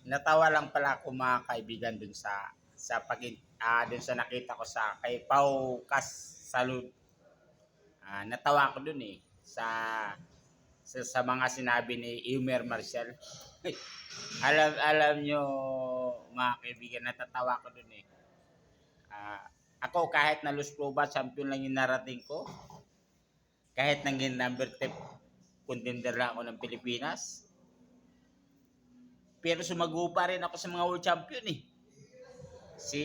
Natawa lang pala ako mga kaibigan dun sa nakita ko sa kay Pau Cas Salud. Natawa ako dun sa mga sinabi ni Eumer Marcial. alam nyo mga kaibigan, natatawa ako dun eh. Ako kahit na Luz Proba champion lang yung narating ko, kahit naging number 10 contender lang ako ng Pilipinas, pero sumago pa rin ako sa mga world champion eh. Si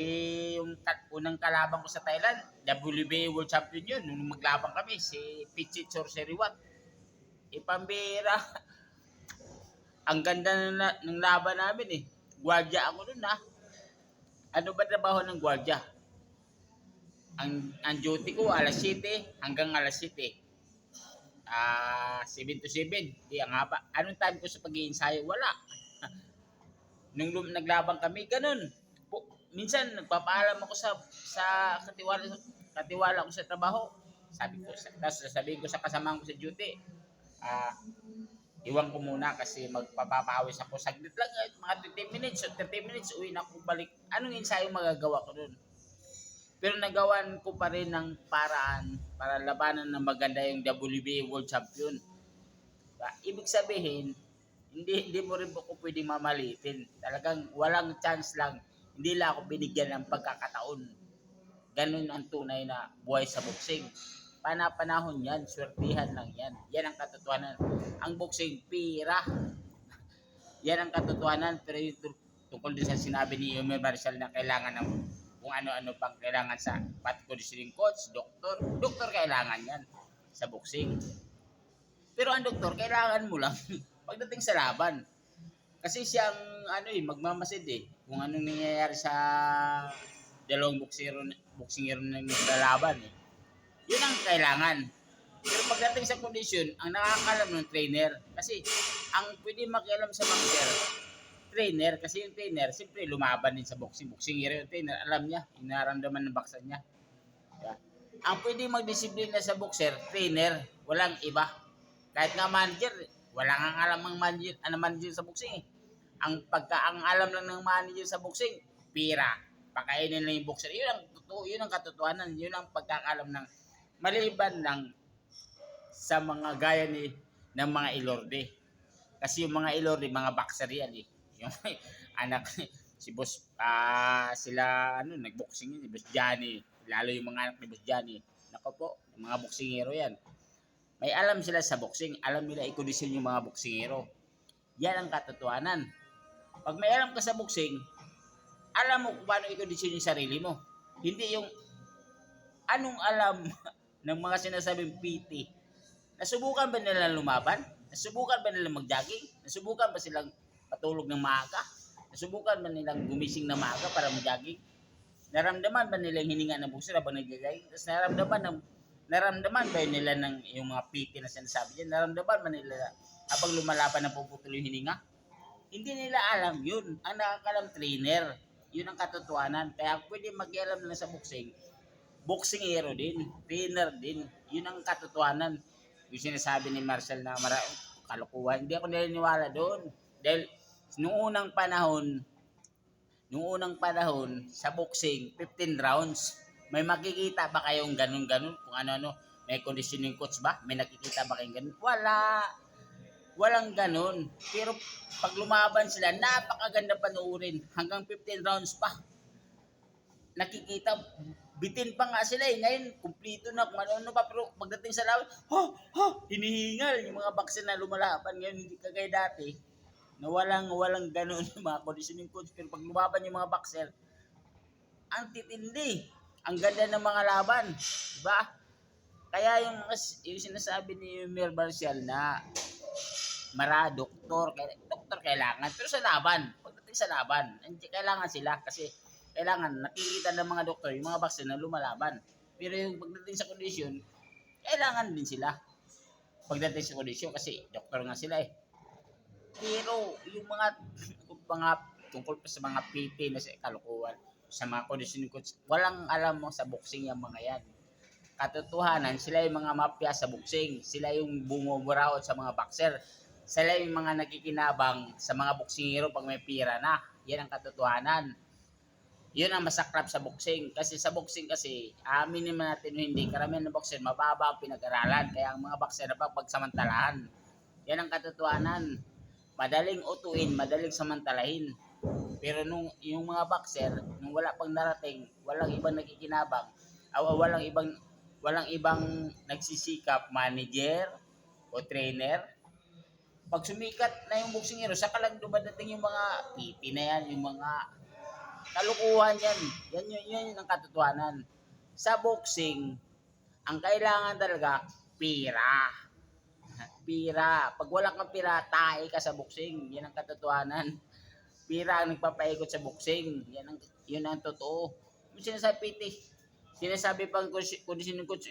yung unang kalaban ko sa Thailand, WBA World Champion yun. Nung maglabang kami, si Pichit Sorceriwat. Pambira. Ang ganda ng laban namin eh. Gwardiya ako dun ha. Ano ba trabaho ng gwardiya? Ang duty ko alas 7 hanggang alas 7. 7 to 7. Ang haba. Anong time ko sa pag-iinsayo? Wala. Nung naglabang kami, ganun. Minsan nagpapaalam ako sa katiwala ko sa trabaho. Sabihin ko sa kasamahan ko sa duty, iwan ko muna kasi magpapapawis ako. Saglit lang, mga 20 minutes o 30 minutes, uwi na ako balik. Anong ensayo magagawa ko doon? Pero nagawan ko pa rin ng paraan para labanan ng maganda yung WBA World Champion. Ibig sabihin, hindi mo rin ako pwedeng mamalitin. Talagang walang chance lang. Hindi lang ako binigyan ng pagkakataon. Ganun ang tunay na buhay sa boxing. Panahon yan, swertihan lang yan. Yan ang katotohanan. Ang boxing, pira. Yan ang katotohanan. Pero yung tungkol din sa sinabi ni Eumer Marcial na kailangan ng kung ano-ano pang kailangan sa conditioning coach, doktor kailangan yan sa boxing. Pero ang doktor, kailangan mo lang pagdating sa laban. Kasi siyang magmamasid eh. Kung anong nangyayari sa dalawang boksingero na naglalaban eh. Yun ang kailangan. Pero pagdating sa kondisyon, ang nakakalam ng trainer. Kasi ang pwede makialam sa boxer, trainer. Kasi yung trainer, siyempre lumaban din sa boxing. Boksingero yung trainer, alam niya, inaramdaman ng baksan niya. Diba? Ang pwede magdisiplina sa boxer, trainer, walang iba. Kahit nga manager, wala nga alam ang manager sa boxing eh. Ang alam lang ng manager sa boxing, pira. Pakainin lang yung boxer. Yun ang totoo, yun ang katotohanan, yun ang pagkakalam ng maliban lang sa mga gaya ng mga Ilorde. Kasi yung mga Ilorde, mga boxer yan eh. Yung anak si Boss sila nagboxing yun, si Boss Johnny, lalo yung mga anak ni Boss Johnny. Nako po, mga boksingero yan. May alam sila sa boxing, alam nila i-kondisyon yung mga boksingero. Yan ang katotohanan. Pag may alam ka sa boxing, alam mo kung paano i-kondisyon yung sarili mo. Hindi yung anong alam ng mga sinasabing PT. Nasubukan ba nila lumaban? Nasubukan ba nila mag-jogging? Nasubukan ba silang patulog ng maaga? Nasubukan ba nilang gumising ng maaga para mag-jogging? Naramdaman ba nila yung hininga ng boxer habang nag-jogging? Tapos naramdaman ba nila ng yung mga PT na sinasabi niya? Naramdaman ba nila habang lumalaban na puputol yung hininga? Hindi nila alam yun. Ang nakakalam trainer. Yun ang katotohanan. Kaya pwede mag-alam na sa boxing. Boxingero din. Trainer din. Yun ang katotohanan. Yung sinasabi ni Marcial na kalokohan. Hindi ako naniniwala doon. Dahil noong unang panahon sa boxing, 15 rounds. May makikita ba kayong ganun-ganun? Kung ano-ano, may conditioning coach ba? May nakikita ba kayong ganun? Walang ganun. Pero pag lumaban sila, napakaganda panoorin. Hanggang 15 rounds pa. Nakikita, bitin pa nga sila eh. Ngayon, kumplito na kung ano pa. Pero pagdating sa laban, hinihingal yung mga boxer na lumalaban. Ngayon, hindi kagaya dati. Na walang ganun yung mga conditioning coach. Pero pag lumaban yung mga boxer, ang titindi. Ang ganda ng mga laban. Diba? Kaya yung sinasabi ni Eumer Marcial na doktor kailangan. Pero sa laban, pagdating sa laban, hindi kailangan sila kasi kailangan nakikita ng mga doktor, yung mga boxer na lumalaban. Pero yung pagdating sa kondisyon, kailangan din sila. Pagdating sa kondisyon kasi doktor nga sila eh. Pero yung mga tungkol pa sa mga PT na sa kalukuhan, sa mga conditioning coach, walang alam mo sa boxing yung mga yan. Katotohanan, sila yung mga mafia sa boxing. Sila yung bumuburaot sa mga boxer. Sila yung mga nakikinabang sa mga boksingero pag may pira na. Yan ang katotohanan. Yun ang masaklap sa boxing. Kasi sa boxing kasi, aminin naman natin hindi, karamihan ng boxer, mababa ang pinag-aralan. Kaya ang mga boxer na pagsamantalahan. Yan ang katotohanan. Madaling utuin, madaling samantalahin. Pero nung yung mga boxer, nung wala pang narating, walang ibang nakikinabang, walang ibang nagsisikap, manager o trainer. Pag sumikat na yung boksingero, saka lang dumadating yung mga PT na yan, yung mga kalukuhan yan. Yan ang katotohanan. Sa boxing, ang kailangan talaga, pira. Pira. Pag wala kang pira, tae ka sa boxing. Yan ang katotohanan. Pira ang nagpapaikot sa boxing. Yun ang totoo. Yung sinasabi PT, sinasabi pang kondisyon ng coach,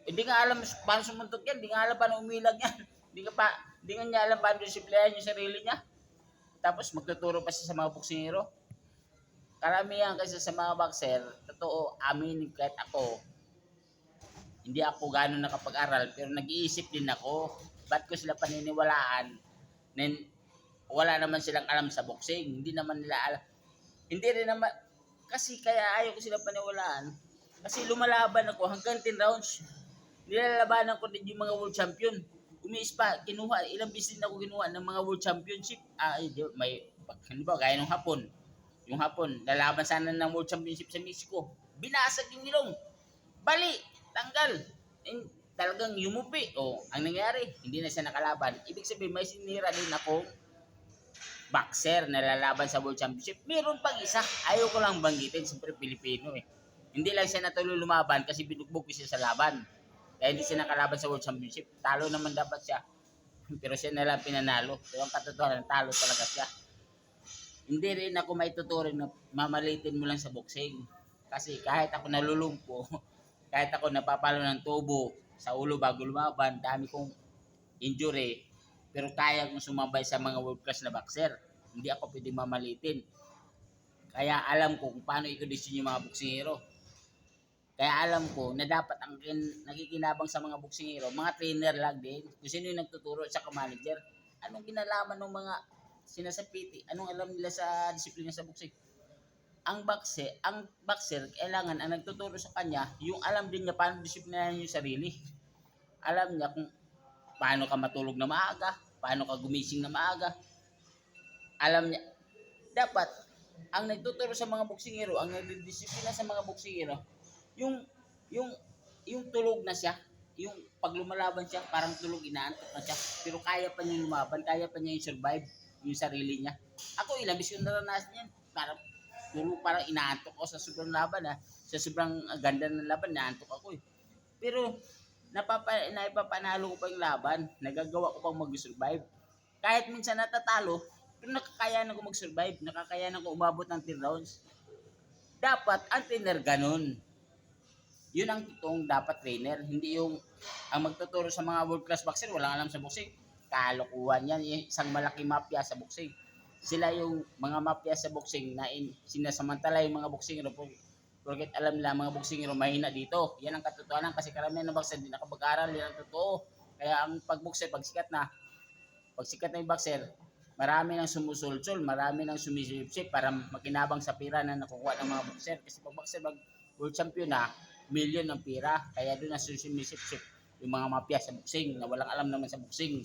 hindi nga alam paano sumuntok yan, hindi nga alam paano umilag yan. Hindi nga niya alam paano disiplinan yung sarili niya. Tapos magtuturo pa siya sa mga boksingero. Karamihan kasi sa mga boxer, totoo, amin kahit ako, hindi ako gano'n nakapag-aral, pero nag-iisip din ako, ba't ko sila paniniwalaan na wala naman silang alam sa boxing, hindi naman nila alam. Hindi rin naman, kasi kaya ayaw ko sila paniwalaan, kasi lumalaban ako hanggang 10 rounds, nilalabanan ko din yung mga world champion. Umiis pa, ilang beses din ako kinuha ng mga world championship. May, halimbawa, gaya ng Hapon. Yung Hapon, lalaban sana ng world championship sa Mexico. Binasag yung ilong. Bali, tanggal. Talagang yumupi. Ang nangyari, hindi na siya nakalaban. Ibig sabihin, may sinira din akong boxer na lalaban sa world championship. Meron pang isa. Ayaw ko lang banggitin. Siyempre, Pilipino eh. Hindi lang siya natuloy lumaban kasi binugbog ko siya sa laban. Kaya hindi siya nakalaban sa World Championship. Talo naman dapat siya. Pero siya nalang pinanalo. So ang katotohanan, talo talaga siya. Hindi rin ako may tuturing na mamalitin mo lang sa boxing. Kasi kahit ako nalulumpo, kahit ako napapalo ng tubo sa ulo bago lumaban, dami kong injury. Pero kaya kong sumabay sa mga world class na boxer. Hindi ako pwedeng mamalitin. Kaya alam ko kung paano i-condition yung mga boksingero. Kaya alam ko na dapat ang nakikinabang sa mga boksingero, mga trainer lang din, kung sino yung nagtuturo at saka manager. Anong kinalaman ng mga sinasapiti? Anong alam nila sa disiplina sa boxing? Ang boxer, kailangan ang nagtuturo sa kanya, yung alam din niya paano disiplinahan yung sarili. Alam niya kung paano ka matulog na maaga, paano ka gumising na maaga. Alam niya, dapat, ang nagtuturo sa mga boksingero, ang nagdidisiplina sa mga boksingero, yung tulog na siya, yung pag lumalaban siya, parang tulog, inaantok na siya, pero kaya pa niya lumaban, kaya pa niya yung survive, yung sarili niya. Ako ilang beses ko naranasan yan, parang inaantok ako sa sobrang laban sa sobrang ganda ng laban, inaantok ako eh. Pero naipapanalo ko pa yung laban, nagagawa ko pang mag-survive. Kahit minsan natatalo, pero nakakayanan ko mag-survive, nakakayanan ko umabot ng 10 rounds. Dapat ang trainer ganun. Yun ang totoong dapat trainer, hindi yung ang magtuturo sa mga world class boxer, walang alam sa boxing. Kalokohan yan, isang malaking mafia sa boxing. Sila yung mga mafia sa boxing na sinasamantala yung mga boksingero porket alam nila mga boksingero mahina dito. Yan ang katotohanan kasi karamihan ng boxer hindi nakapag-aral, yan ang totoo. Kaya ang pag-boxer, pag sikat na yung boxer, marami nang sumusulsol, marami nang sumisipsip para makinabang sa pira na nakukuha ng mga boxer. Kasi pag boxer, world champion na, milyon ng pira. Kaya doon na sumisip-sip yung mga mafia sa boxing na walang alam naman sa boxing.